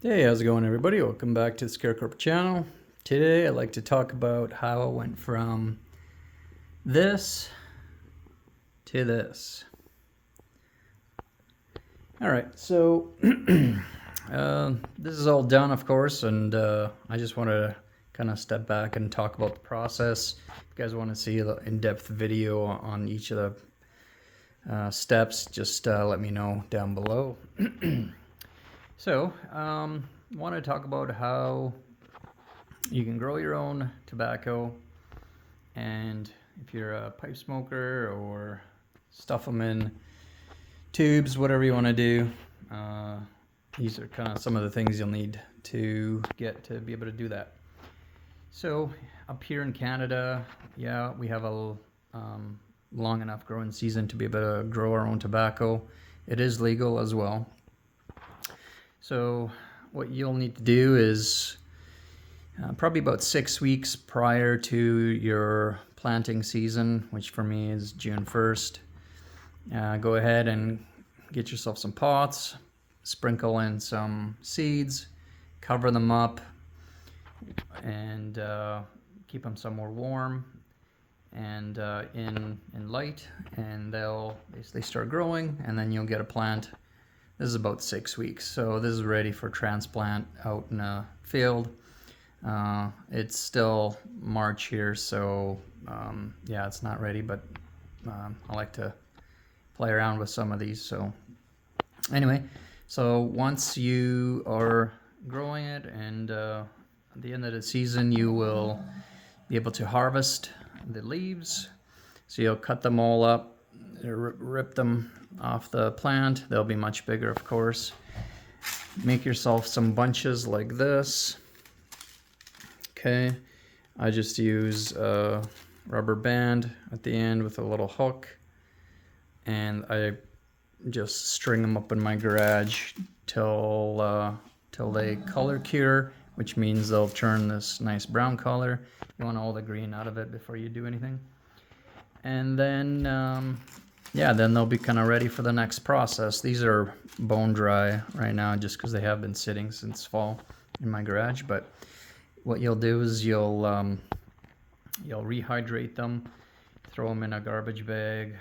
Hey, how's it going, everybody? Welcome back to the Scarecrow channel. Today I'd like to talk about how I went from this to this. Alright, so this is all done, of course, and I just want to kind of step back and talk about the process. If you guys want to see the in-depth video on each of the steps, just let me know down below. So, I want to talk about how you can grow your own tobacco, and if you're a pipe smoker or stuff them in tubes, whatever you want to do, these are kind of some of the things you'll need to get to be able to do that. So up here in Canada, yeah, we have a long enough growing season to be able to grow our own tobacco. It is legal as well. So what you'll need to do is probably about 6 weeks prior to your planting season, which for me is June 1st, go ahead and get yourself some pots, sprinkle in some seeds, cover them up, and keep them somewhere warm and in light, and they'll basically start growing, and then you'll get a plant. This is about 6 weeks, so this is ready for transplant out in a field. It's still March here, so yeah, it's not ready, but I like to play around with some of these. So anyway, so once you are growing it, and at the end of the season, you will be able to harvest the leaves. So you'll cut them all up, rip them off the plant. They'll be much bigger, of course. Make yourself some bunches like this. Okay, I just use a rubber band at the end with a little hook, and I just string them up in my garage till they color cure, which means they'll turn this nice brown color. You want all the green out of it before you do anything. And then yeah, then they'll be kind of ready for the next process. These are bone dry right now just because they have been sitting since fall in my garage. But what you'll do is you'll rehydrate them, throw them in a garbage bag,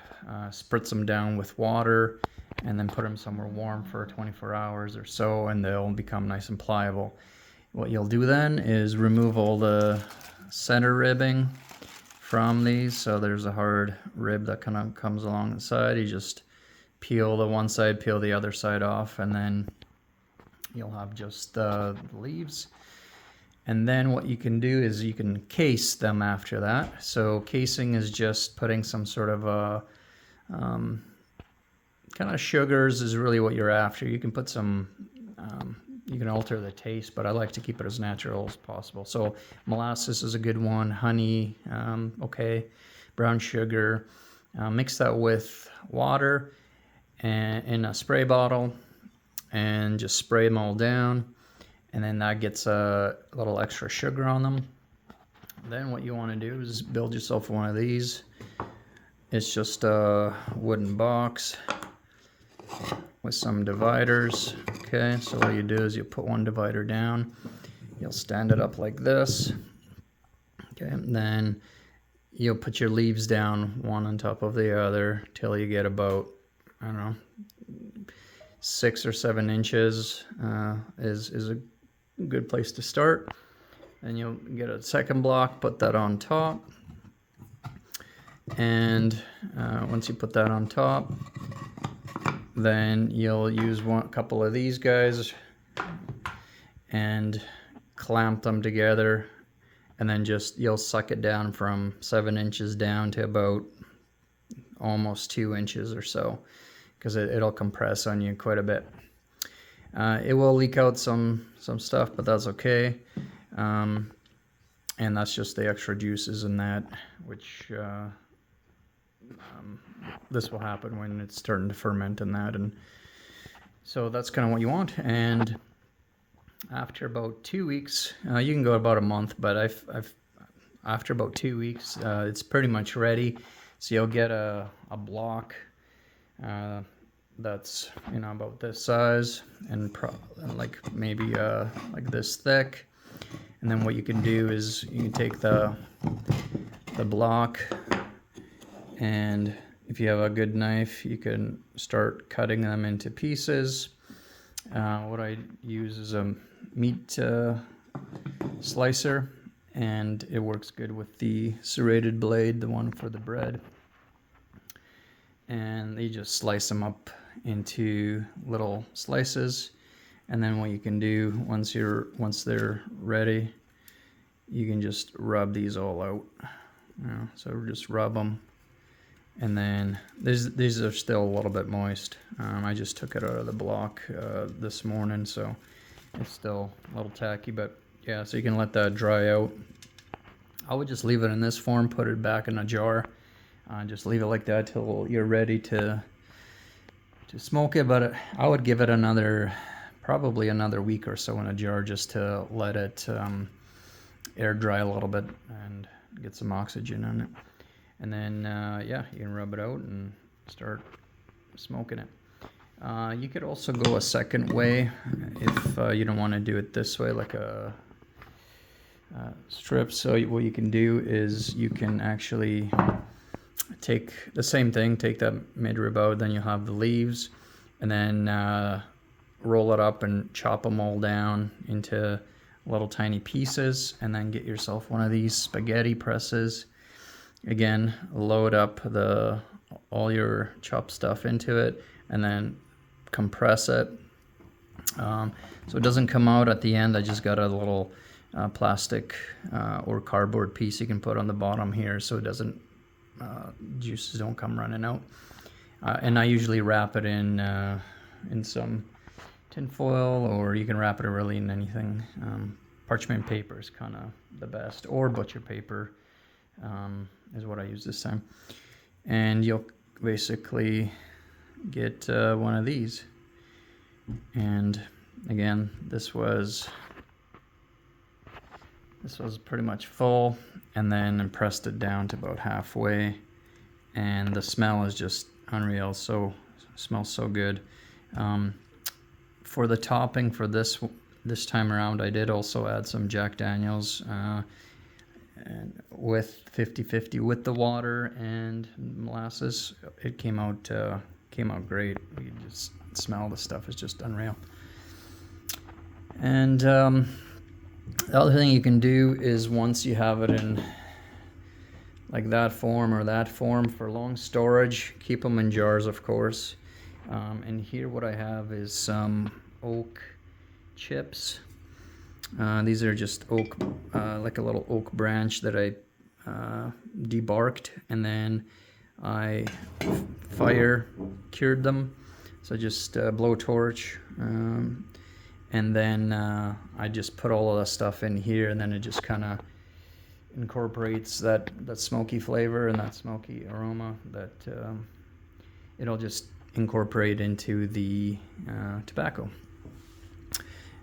spritz them down with water, and then put them somewhere warm for 24 hours or so, and they'll become nice and pliable. What you'll do then is remove all the center ribbing from these. So there's a hard rib that kind of comes along the side. You just peel the one side, peel the other side off, and then you'll have just the leaves. And then what you can do is you can case them after that. So casing is just putting some sort of a kind of sugars is really what you're after. You can put some you can alter the taste, but I like to keep it as natural as possible. So molasses is a good one, honey, okay, brown sugar. Mix that with water and in a spray bottle, and just spray them all down, and then that gets a little extra sugar on them. Then what you want to do is build yourself one of these. It's just a wooden box with some dividers. Okay, so what you do is you put one divider down, you'll stand it up like this. Okay, and then you'll put your leaves down one on top of the other till you get about, I don't know, 6 or 7 inches is a good place to start. And you'll get a second block, put that on top, and once you put that on top, then you'll use a couple of these guys and clamp them together, and then you'll suck it down from 7 inches down to about almost 2 inches or so, because it'll compress on you quite a bit. It will leak out some stuff, but that's okay. And that's just the extra juices in that, which this will happen when it's starting to ferment and that, and so that's kind of what you want. And after about 2 weeks, you can go about a month, but after about 2 weeks, it's pretty much ready. So you'll get a block that's, you know, about this size and like maybe like this thick. And then what you can do is you can take the block, and if you have a good knife, you can start cutting them into pieces. What I use is a meat slicer, and it works good with the serrated blade, the one for the bread. And you just slice them up into little slices, and then what you can do once they're ready, you can just rub these all out. So just rub them, and then these are still a little bit moist. I just took it out of the block this morning, so it's still a little tacky, but yeah, so you can let that dry out. I would just leave it in this form, put it back in a jar, just leave it like that till you're ready to smoke it. But I would give it probably another week or so in a jar, just to let it air dry a little bit and get some oxygen in it. And then yeah, you can rub it out and start smoking it. You could also go a second way if you don't want to do it this way, like a strip. So what you can do is you can actually take the same thing, take that mid-rib out, then you have the leaves, and then roll it up and chop them all down into little tiny pieces, and then get yourself one of these spaghetti presses. Again, load up all your chopped stuff into it, and then compress it. So it doesn't come out at the end. I just got a little plastic or cardboard piece you can put on the bottom here, so it doesn't juices don't come running out. And I usually wrap it in some tin foil, or you can wrap it really in anything. Parchment paper is kind of the best, or butcher paper is what I use this time. And you'll basically get one of these. And again, this was pretty much full, and then pressed it down to about halfway, and the smell is just unreal. So smells so good. For the topping for this time around, I did also add some Jack Daniels and with 50-50 with the water and molasses. It came out great. You just smell the stuff is just unreal. And the other thing you can do is, once you have it in like that form or that form for long storage, keep them in jars, of course. And here what I have is some oak chips. These are just oak, like a little oak branch that I debarked, and then I fire cured them. So just blowtorch, and then I just put all of the stuff in here, and then it just kind of incorporates that smoky flavor and that smoky aroma that it'll just incorporate into the tobacco.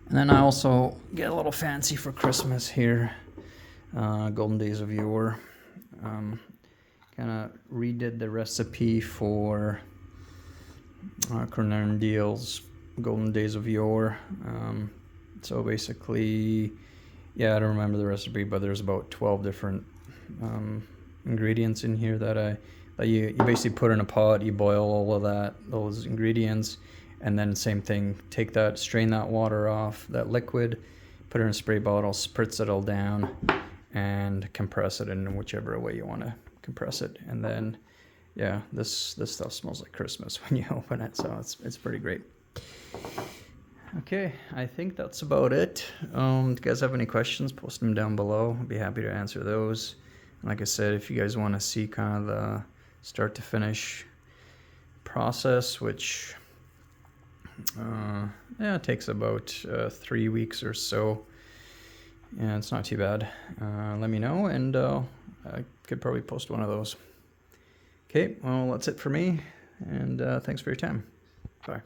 And then I also get a little fancy for Christmas here. Golden Days of Yore. Kind of redid the recipe for Cornern Deal's Golden Days of Yore. So basically, yeah, I don't remember the recipe, but there's about 12 different ingredients in here that you basically put in a pot. You boil all of those ingredients, and then same thing, take that, strain that water off, that liquid, put it in a spray bottle, spritz it all down, and compress it in whichever way you want to compress it. And then, yeah, this stuff smells like Christmas when you open it, so it's pretty great. Okay, I think that's about it. If you guys have any questions, post them down below. I'd be happy to answer those. And like I said, if you guys want to see kind of the start to finish process, which yeah, it takes about 3 weeks or so. Yeah, it's not too bad. Let me know, and I could probably post one of those. Okay, well, that's it for me, and thanks for your time. Bye.